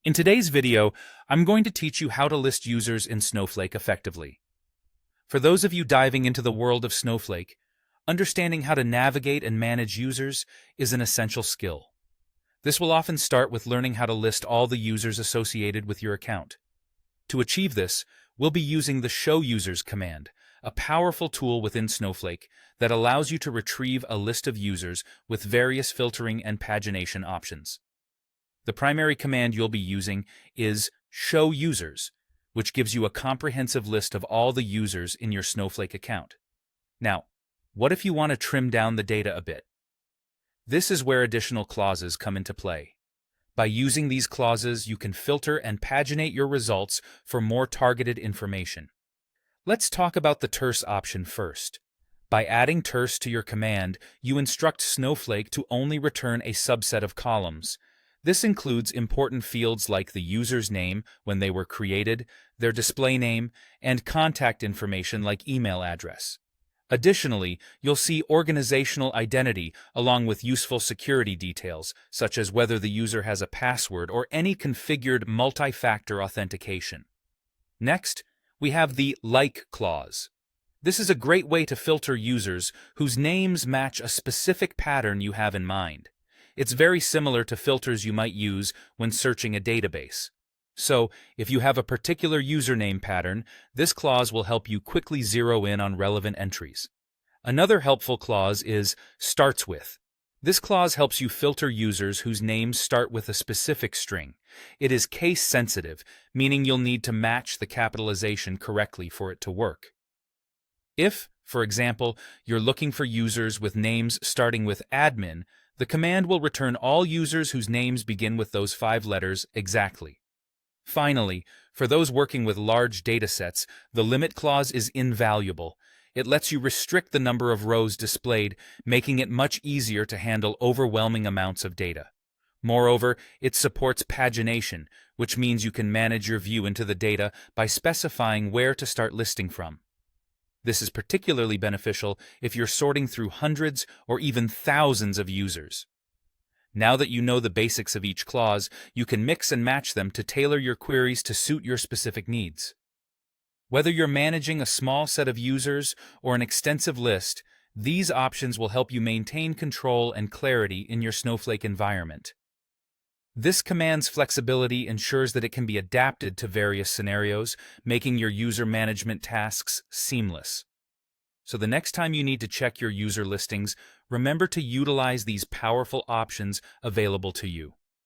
In today's video, I'm going to teach you how to list users in Snowflake effectively. For those of you diving into the world of Snowflake, understanding how to navigate and manage users is an essential skill. This will often start with learning how to list all the users associated with your account. To achieve this, we'll be using the Show Users command, a powerful tool within Snowflake that allows you to retrieve a list of users with various filtering and pagination options. The primary command you'll be using is Show Users, which gives you a comprehensive list of all the users in your Snowflake account. Now, what if you want to trim down the data a bit? This is where additional clauses come into play. By using these clauses, you can filter and paginate your results for more targeted information. Let's talk about the terse option first. By adding terse to your command, you instruct Snowflake to only return a subset of columns. This includes important fields like the user's name when they were created, their display name, and contact information like email address. Additionally, you'll see organizational identity along with useful security details, such as whether the user has a password or any configured multi-factor authentication. Next, we have the Like clause. This is a great way to filter users whose names match a specific pattern you have in mind. It's very similar to filters you might use when searching a database. So, if you have a particular username pattern, this clause will help you quickly zero in on relevant entries. Another helpful clause is Starts With. This clause helps you filter users whose names start with a specific string. It is case-sensitive, meaning you'll need to match the capitalization correctly for it to work. If, for example, you're looking for users with names starting with admin, the command will return all users whose names begin with those 5 letters exactly. Finally, for those working with large datasets, the limit clause is invaluable. It lets you restrict the number of rows displayed, making it much easier to handle overwhelming amounts of data. Moreover, it supports pagination, which means you can manage your view into the data by specifying where to start listing from. This is particularly beneficial if you're sorting through hundreds or even thousands of users. Now that you know the basics of each clause, you can mix and match them to tailor your queries to suit your specific needs. Whether you're managing a small set of users or an extensive list, these options will help you maintain control and clarity in your Snowflake environment. This command's flexibility ensures that it can be adapted to various scenarios, making your user management tasks seamless. So the next time you need to check your user listings, remember to utilize these powerful options available to you.